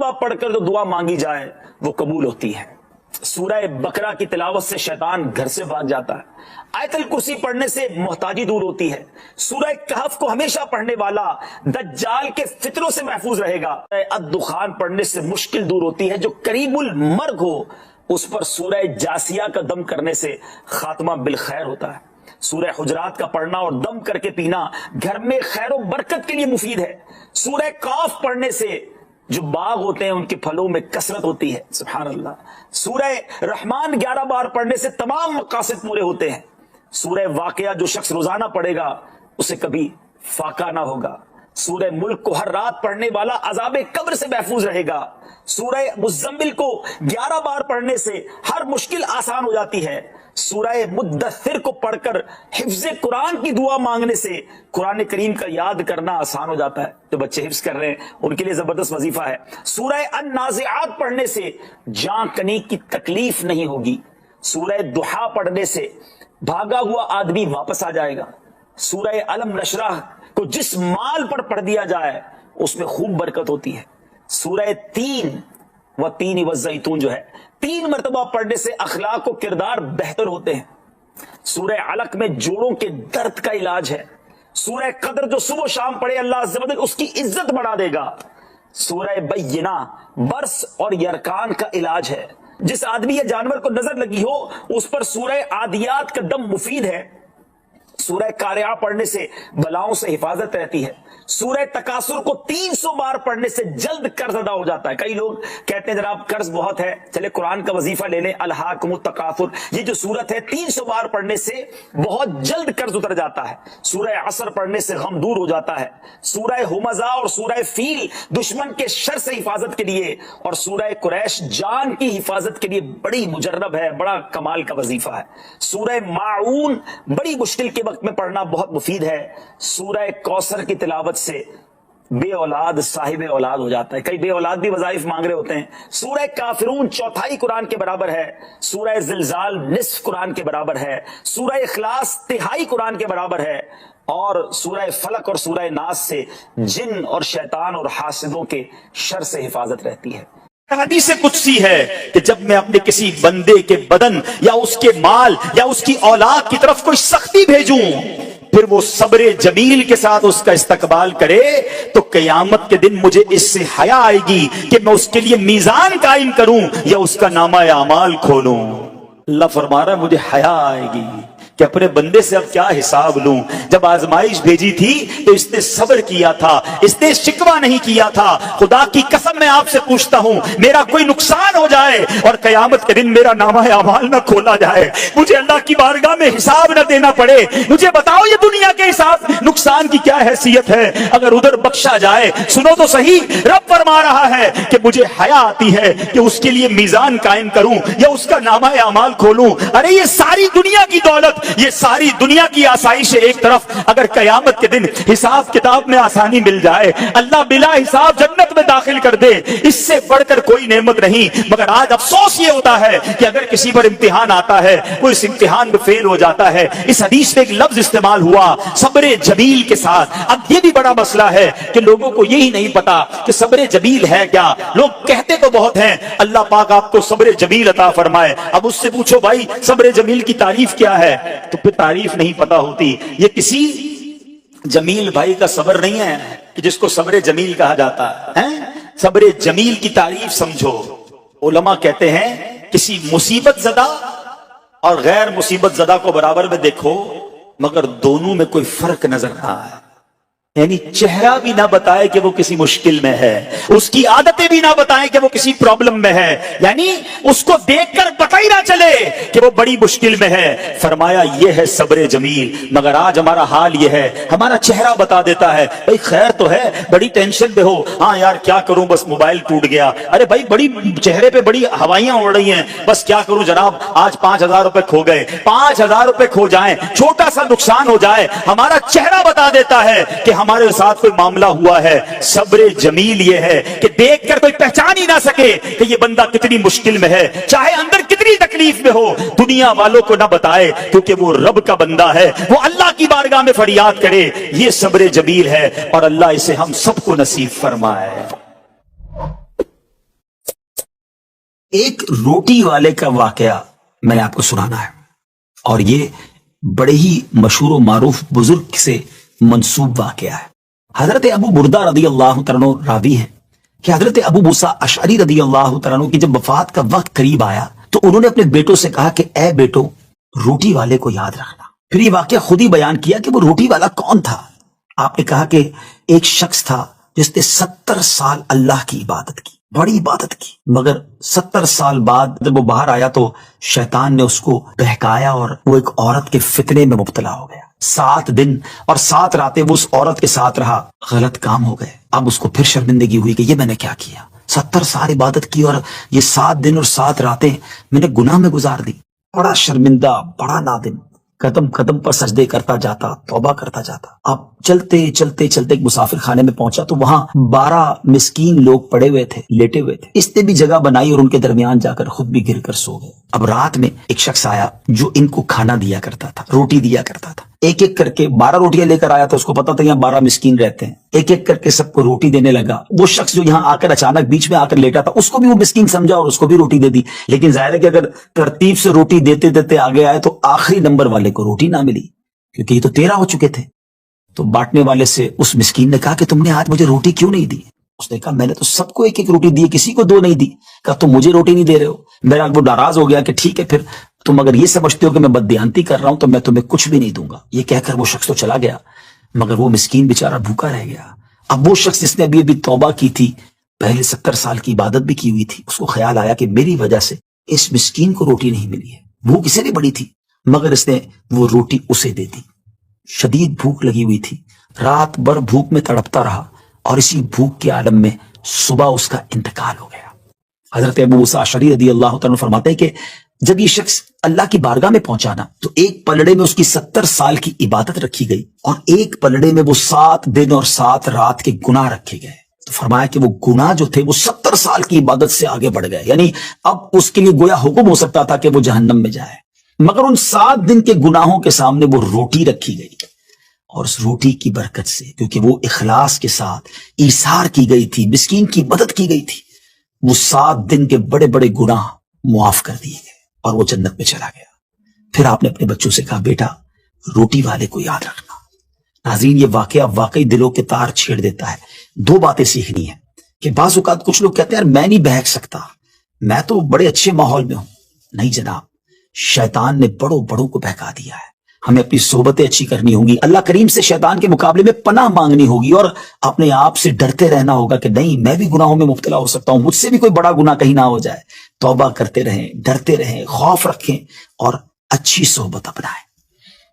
مرتبہ پڑھ کر جو دعا مانگی جائے وہ قبول ہوتی ہے۔ سورہ بقرہ کی تلاوت سے شیطان گھر سے بھاگ جاتا ہے۔ آیت الکرسی پڑھنے سے محتاجی دور ہوتی ہے۔ سورہ کہف کو ہمیشہ پڑھنے والا دجال کے فتنوں سے محفوظ رہے گا۔ الدخان پڑھنے سے مشکل دور ہوتی ہے۔ جو قریب المرگ ہو اس پر سورہ جاسیہ کا دم کرنے سے خاتمہ بالخیر ہوتا ہے۔ سورہ حجرات کا پڑھنا اور دم کر کے پینا گھر میں خیر و برکت کے لیے مفید ہے۔ سورہ قاف پڑھنے سے جو باغ ہوتے ہیں ان کے پھلوں میں کثرت ہوتی ہے۔ سبحان اللہ۔ سورہ رحمان 11 بار پڑھنے سے تمام مقاصد پورے ہوتے ہیں۔ سورہ واقعہ جو شخص روزانہ پڑھے گا اسے کبھی فاقہ نہ ہوگا۔ سورہ ملک کو ہر رات پڑھنے والا عذاب قبر سے محفوظ رہے گا۔ سورہ مزمل کو 11 بار پڑھنے سے ہر مشکل آسان ہو جاتی ہے۔ سورہ مدثر کو پڑھ کر حفظ قرآن کی دعا مانگنے سے قرآن کریم کا یاد کرنا آسان ہو جاتا ہے۔ جو بچے حفظ کر رہے ہیں ان کے لیے زبردست وظیفہ ہے۔ سورہ النازعات پڑھنے سے جان کنی کی تکلیف نہیں ہوگی۔ سورہ دحا پڑھنے سے بھاگا ہوا آدمی واپس آ جائے گا۔ سورہ علم نشرح کو جس مال پر پڑھ دیا جائے اس میں خوب برکت ہوتی ہے۔ سورہ تین و تین والزیتون جو ہے 3 مرتبہ پڑھنے سے اخلاق و کردار بہتر ہوتے ہیں۔ سورہ علق میں جوڑوں کے درد کا علاج ہے۔ سورہ قدر جو صبح و شام پڑھے اللہ عز و جل اس کی عزت بڑھا دے گا۔ سورہ بینہ برس اور یرکان کا علاج ہے۔ جس آدمی یا جانور کو نظر لگی ہو اس پر سورہ عادیات کا دم مفید ہے۔ سورہ قارعہ پڑھنے سے بلاؤں سے حفاظت رہتی ہے۔ سورہ تکاثر کو 300 بار پڑھنے سے جلد قرض ادا ہو جاتا ہے۔ کئی لوگ کہتے ہیں جناب قرض بہت ہے، چلے قرآن کا وظیفہ لے لیں، الہاکم التکاثر، یہ جو سورت ہے 300 بار پڑھنے سے بہت جلد قرض اتر جاتا ہے۔ سورہ عصر پڑھنے سے غم دور ہو جاتا ہے۔ سورہ ہمزہ اور سورہ فیل دشمن کے شر سے حفاظت کے لیے، اور سورہ قریش جان کی حفاظت کے لیے بڑی مجرب ہے، بڑا کمال کا وظیفہ ہے۔ سورہ ماعون بڑی مشکل کے وقت میں پڑھنا بہت مفید ہے۔ سورہ کوثر کی تلاوت سے بے اولاد صاحب اولاد ہو جاتا ہے۔ کئی بے اولاد بھی وظائف مانگ رہے ہوتے ہیں۔ سورہ کافرون 1/4 قرآن کے برابر ہے۔ سورہ زلزال نصف قرآن کے برابر ہے۔ سورہ اخلاص 1/3 قرآن کے برابر ہے۔ اور سورہ فلق اور سورہ ناس سے جن اور شیطان اور حاسدوں کے شر سے حفاظت رہتی ہے۔ حدیث قدسی ہے کہ جب میں اپنے کسی بندے کے بدن یا اس کے مال یا اس کی اولاد کی طرف کوئی سختی بھیجوں پھر وہ صبر جمیل کے ساتھ اس کا استقبال کرے تو قیامت کے دن مجھے اس سے حیا آئے گی کہ میں اس کے لیے میزان قائم کروں یا اس کا نامہ اعمال کھولوں۔ اللہ فرما رہا ہے مجھے حیا آئے گی کہ اپنے بندے سے اب کیا حساب لوں۔ جب آزمائش بھیجی تھی تو اس نے صبر کیا تھا، اس نے شکوہ نہیں کیا تھا۔ خدا کی قسم میں آپ سے پوچھتا ہوں میرا کوئی نقصان ہو جائے اور قیامت کے دن میرا نامہ اعمال نہ کھولا جائے، مجھے اللہ کی بارگاہ میں حساب نہ دینا پڑے، مجھے بتاؤ یہ دنیا کے حساب نقصان کی کیا حیثیت ہے؟ اگر ادھر بخشا جائے، سنو تو صحیح، رب فرما رہا ہے کہ مجھے حیا آتی ہے کہ اس کے لیے میزان قائم کروں یا اس کا نامہ اعمال کھولوں۔ ارے یہ ساری دنیا کی دولت، یہ ساری دنیا کی آسائش ایک طرف، اگر قیامت کے دن حساب کتاب میں آسانی مل جائے، اللہ بلا حساب جنت میں داخل کر دے، اس سے بڑھ کر کوئی نعمت نہیں۔ مگر آج افسوس یہ ہوتا ہے کہ اگر کسی پر امتحان آتا ہے، وہ اس امتحان میں فیل ہو جاتا ہے۔ اس حدیث میں ایک لفظ استعمال ہوا صبر جمیل کے ساتھ۔ اب یہ بھی بڑا مسئلہ ہے کہ لوگوں کو یہی نہیں پتا کہ صبر جمیل ہے کیا۔ لوگ کہتے تو بہت ہیں اللہ پاک آپ کو صبر جمیل عطا فرمائے، اب اس سے پوچھو بھائی صبر جمیل کی تعریف کیا ہے تو پھر تعریف نہیں پتا ہوتی۔ یہ کسی جمیل بھائی کا صبر نہیں ہے کہ جس کو صبر جمیل کہا جاتا ہے۔ صبر جمیل کی تعریف سمجھو۔ علماء کہتے ہیں کسی مصیبت زدہ اور غیر مصیبت زدہ کو برابر میں دیکھو مگر دونوں میں کوئی فرق نظر نہ آئے، یعنی چہرہ بھی نہ بتائے کہ وہ کسی مشکل میں ہے، اس کی عادتیں بھی نہ بتائیں کہ وہ کسی پرابلم میں ہے، یعنی اس کو دیکھ کر پتہ ہی نہ چلے کہ وہ بڑی مشکل میں ہے۔ فرمایا یہ ہے صبر جمیل۔ مگر آج ہمارا حال یہ ہے، ہمارا چہرہ بتا دیتا ہے بھائی خیر تو ہے، بڑی ٹینشن پہ ہو، ہاں یار کیا کروں بس موبائل ٹوٹ گیا، ارے بھائی بڑی چہرے پہ بڑی ہوائیاں اڑ رہی ہیں، بس کیا کروں جناب آج 5000 روپے کھو گئے۔ 5000 روپے کھو جائیں، چھوٹا سا نقصان ہو جائے، ہمارا چہرہ بتا دیتا ہے کہ ہمارے ساتھ کوئی معاملہ ہوا ہے۔ صبر جمیل یہ ہے کہ دیکھ کر کوئی پہچان ہی نہ سکے کہ یہ بندہ کتنی مشکل میں ہے، چاہے اندر کتنی تکلیف میں ہو، دنیا والوں کو نہ بتائے کیونکہ وہ رب کا بندہ ہے، وہ اللہ کی بارگاہ میں فریاد کرے۔ یہ صبر جمیل ہے اور اللہ اسے ہم سب کو نصیب فرمائے۔ ایک روٹی والے کا واقعہ میں نے آپ کو سنانا ہے، اور یہ بڑے ہی مشہور و معروف بزرگ سے منسوب واقعہ ہے۔ حضرت ابو بردہ رضی اللہ تعالیٰ عنہ راوی ہیں کہ حضرت ابو موسیٰ اشعری رضی اللہ تعالیٰ عنہ کی جب وفات کا وقت قریب آیا تو انہوں نے اپنے بیٹوں سے کہا کہ اے بیٹو، روٹی والے کو یاد رکھنا۔ پھر یہ واقعہ خود ہی بیان کیا کہ وہ روٹی والا کون تھا۔ آپ نے کہا کہ ایک شخص تھا جس نے 70 سال اللہ کی عبادت کی، بڑی عبادت کی، مگر 70 سال بعد جب وہ باہر آیا تو شیطان نے اس کو بہکایا اور وہ ایک عورت کے فتنے میں مبتلا ہو گیا۔ 7 دن اور 7 راتیں وہ اس عورت کے ساتھ رہا، غلط کام ہو گئے۔ اب اس کو پھر شرمندگی ہوئی کہ یہ میں نے کیا کیا، 70 سال عبادت کی اور یہ 7 دن اور 7 راتیں میں نے گناہ میں گزار دی۔ بڑا شرمندہ، بڑا نادم، قدم قدم پر سجدے کرتا جاتا، توبہ کرتا جاتا۔ اب چلتے چلتے چلتے ایک مسافر خانے میں پہنچا تو وہاں 12 مسکین لوگ پڑے ہوئے تھے، لیٹے ہوئے تھے۔ اس نے بھی جگہ بنائی اور ان کے درمیان جا کر خود بھی گر کر سو گئے۔ اب رات میں ایک شخص آیا جو ان کو کھانا دیا کرتا تھا، روٹی دیا کرتا تھا۔ ایک ایک کر کے 12 روٹیاں لے کر آیا تھا، اس کو پتا تھا یہاں 12 مسکین رہتے ہیں۔ ایک ایک کر کے سب کو روٹی دینے لگا۔ وہ شخص جو یہاں آ کر اچانک بیچ میں آ کر لیٹا تھا، اس کو بھی وہ مسکین سمجھا اور اس کو بھی روٹی دے دی۔ لیکن ظاہر ہے کہ اگر ترتیب سے روٹی دیتے دیتے آگے آئے تو آخری نمبر والے کو روٹی نہ ملی، کیونکہ یہ تو 13 ہو چکے تھے۔ تو بانٹنے والے سے اس مسکین نے کہا کہ تم نے آج مجھے روٹی کیوں نہیں دی؟ اس نے کہا میں نے تو سب کو ایک ایک روٹی دی، کسی کو 2 نہیں دی۔ کہا تم مجھے روٹی نہیں دے رہے ہو؟ میرا وہ ناراض ہو گیا کہ ٹھیک ہے، پھر تم اگر یہ سمجھتے ہو کہ میں بددیانتی کر رہا ہوں تو میں تمہیں کچھ بھی نہیں دوں گا۔ یہ کہہ کر وہ شخص تو چلا گیا، مگر وہ مسکین بیچارہ بھوکا رہ گیا۔ اب وہ شخص جس نے ابھی توبہ کی تھی، پہلے 70 سال کی عبادت بھی کی ہوئی تھی، اس کو خیال آیا کہ میری وجہ سے اس مسکین کو روٹی نہیں ملی ہے۔ بھوک اسے بھی بڑی تھی، مگر اس نے وہ روٹی اسے دے دی۔ شدید بھوک لگی ہوئی تھی، رات بھر بھوک میں تڑپتا رہا، اور اسی بھوک کے عالم میں صبح اس کا انتقال ہو گیا۔ حضرت ابو موسیٰ اشعری رضی اللہ تعالیٰ عنہ فرماتے ہیں کہ جب یہ شخص اللہ کی بارگاہ میں پہنچا نا تو ایک پلڑے میں اس کی 70 سال کی عبادت رکھی گئی، اور ایک پلڑے میں وہ 7 دن اور 7 رات کے گناہ رکھے گئے۔ تو فرمایا کہ وہ گناہ جو تھے وہ 70 سال کی عبادت سے آگے بڑھ گئے، یعنی اب اس کے لیے گویا حکم ہو سکتا تھا کہ وہ جہنم میں جائے، مگر ان 7 دن کے گناہوں کے سامنے وہ روٹی رکھی گئی، اور اس روٹی کی برکت سے، کیونکہ وہ اخلاص کے ساتھ ایثار کی گئی تھی، مسکین کی مدد کی گئی تھی، وہ 7 دن کے بڑے بڑے گناہ معاف کر دیے گئے اور وہ جنت میں چلا گیا۔ پھر آپ نے اپنے بچوں سے کہا بیٹا روٹی والے کو یاد رکھنا۔ ناظرین، یہ واقعہ واقعی دلوں کے تار چھیڑ دیتا ہے۔ 2 باتیں سیکھنی ہیں کہ بعض اوقات کچھ لوگ کہتے ہیں یار میں نہیں بہک سکتا، میں تو بڑے اچھے ماحول میں ہوں۔ نہیں جناب، شیطان نے بڑوں بڑوں کو بہکا دیا ہے۔ ہمیں اپنی صحبتیں اچھی کرنی ہوں گی، اللہ کریم سے شیطان کے مقابلے میں پناہ مانگنی ہوگی، اور اپنے آپ سے ڈرتے رہنا ہوگا کہ نہیں میں بھی گناہوں میں مبتلا ہو سکتا ہوں، مجھ سے بھی کوئی بڑا گناہ کہیں نہ ہو جائے۔ توبہ کرتے رہیں، ڈرتے رہیں، خوف رکھیں اور اچھی صحبت اپنائیں۔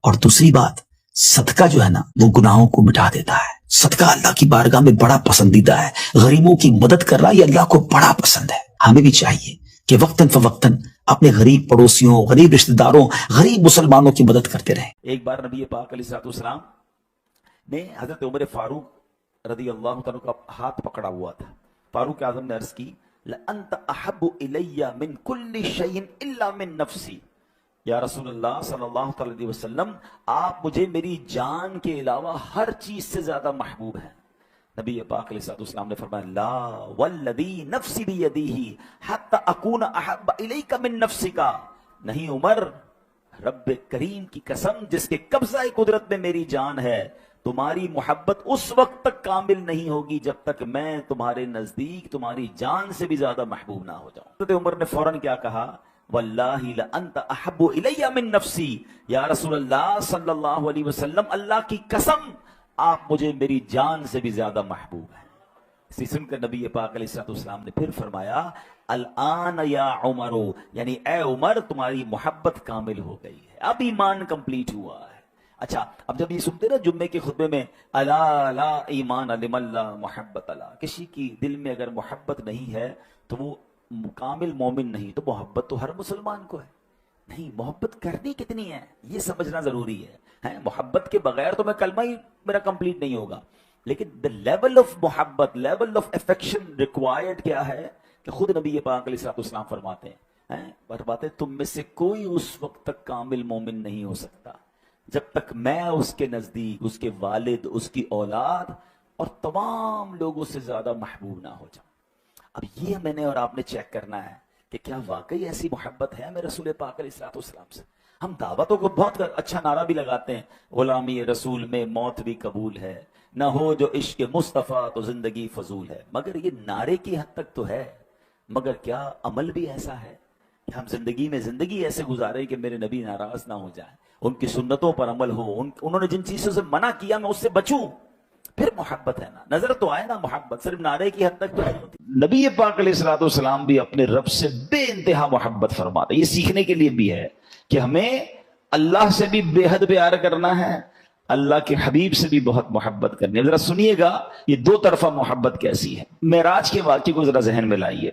اور دوسری بات، صدقہ جو ہے نا وہ گناہوں کو مٹا دیتا ہے۔ صدقہ اللہ کی بارگاہ میں بڑا پسندیدہ ہے۔ غریبوں کی مدد کرنا یہ اللہ کو بڑا پسند ہے۔ ہمیں بھی چاہیے کہ وقتاً فوقتاً اپنے غریب پڑوسیوں، غریب رشتہ داروں، غریب مسلمانوں کی مدد کرتے رہیں۔ ایک بار نبی پاک علیہ الصلوۃ والسلام نے حضرت عمر فاروق رضی اللہ عنہ کا ہاتھ پکڑا ہوا تھا۔ فاروق اعظم نے عرض کی لَأَنْتَ أَحَبُّ إِلَيَّ مِنْ كُلِّ شَيْءٍ إِلَّا مِنْ نَفْسِي، یا رسول اللہ صلی اللہ علیہ وسلم آپ مجھے میری جان کے علاوہ ہر چیز سے زیادہ محبوب ہیں۔ نبی پاک علیہ الصلوۃ والسلام نے فرمایا لا والذی نفسی بیدیہ حتی اکون احب الیک من نفسک، نہیں عمر، رب کریم کی قسم جس کے قبضہ قدرت میں میری جان ہے، تمہاری محبت اس وقت تک کامل نہیں ہوگی جب تک میں تمہارے نزدیک تمہاری جان سے بھی زیادہ محبوب نہ ہو جاؤں۔ حضرت عمر نے فوراً کیا کہا واللہ لانت احب الی من نفسی، یا رسول اللہ صلی اللہ علیہ وسلم اللہ کی قسم آپ مجھے میری جان سے بھی زیادہ محبوب ہیں۔ اسی سن کر نبی پاک علیہ السلام نے پھر فرمایا الآن یا عمر، یعنی اے عمر تمہاری محبت کامل ہو گئی ہے، اب ایمان کمپلیٹ ہوا ہے۔ اچھا، اب جب یہ سنتے نا جمعے کے خطبے میں الا لا ایمان لمن لا محبت لا، کسی کی دل میں اگر محبت نہیں ہے تو وہ کامل مومن نہیں، تو محبت تو ہر مسلمان کو ہے۔ نہیں، محبت کرنی کتنی ہے یہ سمجھنا ضروری ہے۔ محبت کے بغیر تو میں کلمہ ہی میرا کمپلیٹ نہیں ہوگا، لیکن the level of محبت، level of affection required کیا ہے کہ خود نبی پاک علیہ السلام فرماتے ہیں تم میں سے کوئی اس وقت تک کامل مومن نہیں ہو سکتا جب تک میں اس کے نزدیک، اس کے والد، اس کی اولاد اور تمام لوگوں سے زیادہ محبوب نہ ہو جاؤں۔ اب یہ میں نے اور آپ نے چیک کرنا ہے کہ کیا واقعی ایسی محبت ہے ہمیں رسول پاک علیہ الصلوۃ والسلام سے؟ ہم دعوتوں کو بہت اچھا نعرہ بھی لگاتے ہیں، غلامی رسول میں موت بھی قبول ہے، نہ ہو جو عشق مصطفیٰ تو زندگی فضول ہے، مگر یہ نعرے کی حد تک تو ہے، مگر کیا عمل بھی ایسا ہے کہ ہم زندگی ایسے گزارے کہ میرے نبی ناراض نہ ہو جائیں، ان کی سنتوں پر عمل ہو، انہوں نے جن چیزوں سے منع کیا میں اس سے بچوں، پھر محبت ہے نا، نظر تو آئے نا محبت، صرف نعرے کی حد تک تو نہیں ہوتی۔ نبی پاک علیہ الصلوۃ والسلام بھی اپنے رب سے بے انتہا محبت فرماتے، یہ سیکھنے کے لیے بھی ہے کہ ہمیں اللہ سے بھی بے حد پیار کرنا ہے، اللہ کے حبیب سے بھی بہت محبت کرنی ہے۔ ذرا سنیے گا یہ دو طرفہ محبت کیسی ہے۔ معراج کے واقعے کو ذرا ذہن میں لائیے۔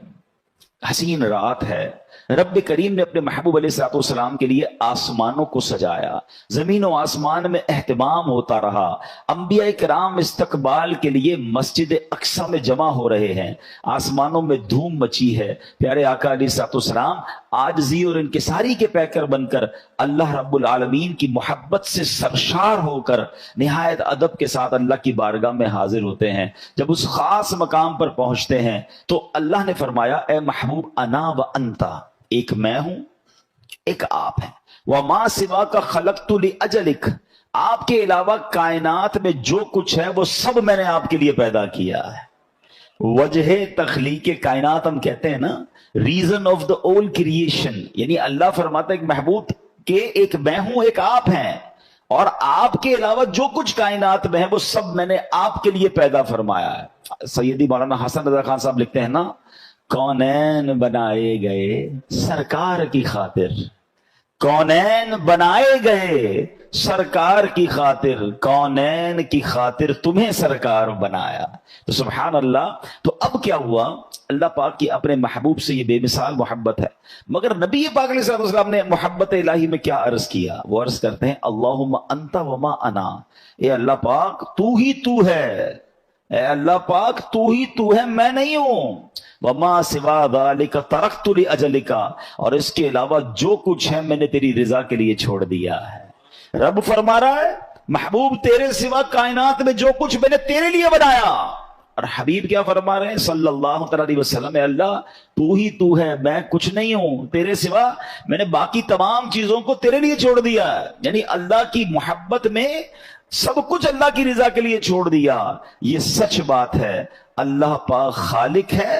حسین رات ہے، رب کریم نے اپنے محبوب علیہ الصلوۃ والسلام کے لیے آسمانوں کو سجایا، زمین و آسمان میں اہتمام ہوتا رہا، انبیاء کرام استقبال کے لیے مسجد اقصی میں جمع ہو رہے ہیں، آسمانوں میں دھوم مچی ہے، پیارے آقا علیہ الصلوۃ والسلام عاجزی اور انکساری کے پیکر بن کر اللہ رب العالمین کی محبت سے سرشار ہو کر نہایت ادب کے ساتھ اللہ کی بارگاہ میں حاضر ہوتے ہیں۔ جب اس خاص مقام پر پہنچتے ہیں تو اللہ نے فرمایا، اے محبوب انا و انتا، ایک میں ہوں ایک آپ ہیں، وما سوا کا خلقت لاجلک، آپ کے علاوہ کائنات میں جو کچھ ہے وہ سب میں نے آپ کے لیے پیدا کیا ہے۔ وجہ تخلیق کائنات ہم کہتے ہیں نا، ریزن آف دا اول کریشن، یعنی اللہ فرماتا ہے کہ محبوب کے ایک میں ہوں ایک آپ ہیں، اور آپ کے علاوہ جو کچھ کائنات میں ہے وہ سب میں نے آپ کے لیے پیدا فرمایا ہے۔ سیدی مولانا حسن رضا خان صاحب لکھتے ہیں نا، کونین بنائے گئے سرکار کی خاطر، کونین بنائے گئے سرکار کی خاطر، کونین کی خاطر تمہیں سرکار بنایا۔ تو سبحان اللہ، تو اب کیا ہوا، اللہ پاک کی اپنے محبوب سے یہ بے مثال محبت ہے، مگر نبی پاک علیہ الصلوۃ والسلام نے محبت الہی میں کیا عرض کیا؟ وہ عرض کرتے ہیں، اللہم انت وما انا، اے اللہ پاک تو ہی تو ہے، اے اللہ پاک تو ہی تو ہے، میں نہیں ہوں، وما سوا ذالک ترکت لاجلک، اور اس کے علاوہ جو کچھ ہے میں نے تیری رضا کے لیے چھوڑ دیا ہے۔ رب فرما رہا ہے، محبوب تیرے سوا کائنات میں جو کچھ میں نے تیرے لیے بنایا، اور حبیب کیا فرما رہے ہیں صلی اللہ علیہ وسلم، اے اللہ تو ہی تو ہے، میں کچھ نہیں ہوں، تیرے سوا میں نے باقی تمام چیزوں کو تیرے لیے چھوڑ دیا ہے۔ یعنی اللہ کی محبت میں سب کچھ اللہ کی رضا کے لیے چھوڑ دیا۔ یہ سچ بات ہے، اللہ پاک خالق ہے،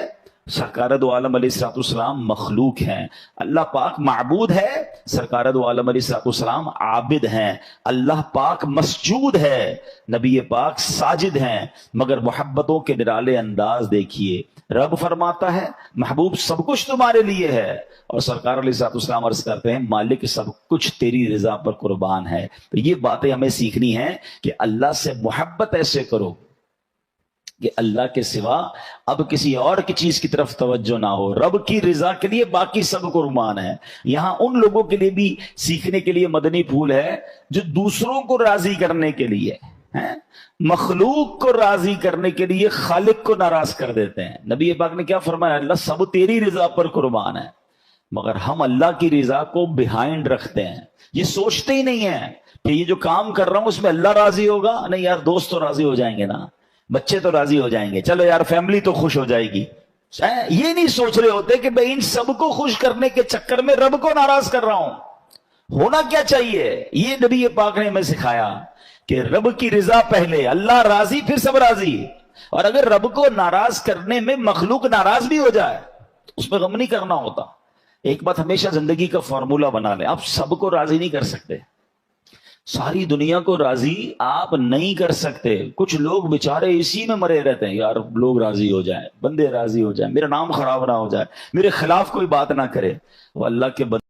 سرکار دو عالم علیہ الصلوۃ والسلام مخلوق ہیں، اللہ پاک معبود ہے، سرکار دو عالم علیہ الصلوۃ والسلام عابد ہیں، اللہ پاک مسجود ہے، نبی پاک ساجد ہیں، مگر محبتوں کے نرالے انداز دیکھیے، رب فرماتا ہے محبوب سب کچھ تمہارے لیے ہے، اور سرکار علیہ الصلوۃ والسلام عرض کرتے ہیں مالک سب کچھ تیری رضا پر قربان ہے۔ تو یہ باتیں ہمیں سیکھنی ہیں کہ اللہ سے محبت ایسے کرو کہ اللہ کے سوا اب کسی اور کی چیز کی طرف توجہ نہ ہو، رب کی رضا کے لیے باقی سب قربان ہے۔ یہاں ان لوگوں کے لیے بھی سیکھنے کے لیے مدنی پھول ہے جو دوسروں کو راضی کرنے کے لیے مخلوق کو راضی کرنے کے لیے خالق کو ناراض کر دیتے ہیں۔ نبی پاک نے کیا فرمایا، اللہ سب تیری رضا پر قربان ہے، مگر ہم اللہ کی رضا کو بیہائنڈ رکھتے ہیں، یہ سوچتے ہی نہیں ہیں کہ یہ جو کام کر رہا ہوں اس میں اللہ راضی ہوگا، نہیں یار دوست تو راضی ہو جائیں گے نا، بچے تو راضی ہو جائیں گے، چلو یار فیملی تو خوش ہو جائے گی۔ یہ نہیں سوچ رہے ہوتے کہ میں ان سب کو خوش کرنے کے چکر میں رب کو ناراض کر رہا ہوں۔ ہونا کیا چاہیے، یہ نبی پاک نے ہمیں سکھایا کہ رب کی رضا پہلے، اللہ راضی پھر سب راضی، اور اگر رب کو ناراض کرنے میں مخلوق ناراض بھی ہو جائے تو اس میں غم نہیں کرنا ہوتا۔ ایک بات ہمیشہ زندگی کا فارمولا بنا لیں، آپ سب کو راضی نہیں کر سکتے، ساری دنیا کو راضی آپ نہیں کر سکتے۔ کچھ لوگ بےچارے اسی میں مرے رہتے ہیں، یار لوگ راضی ہو جائیں، بندے راضی ہو جائیں، میرا نام خراب نہ ہو جائے، میرے خلاف کوئی بات نہ کرے۔ وہ اللہ کے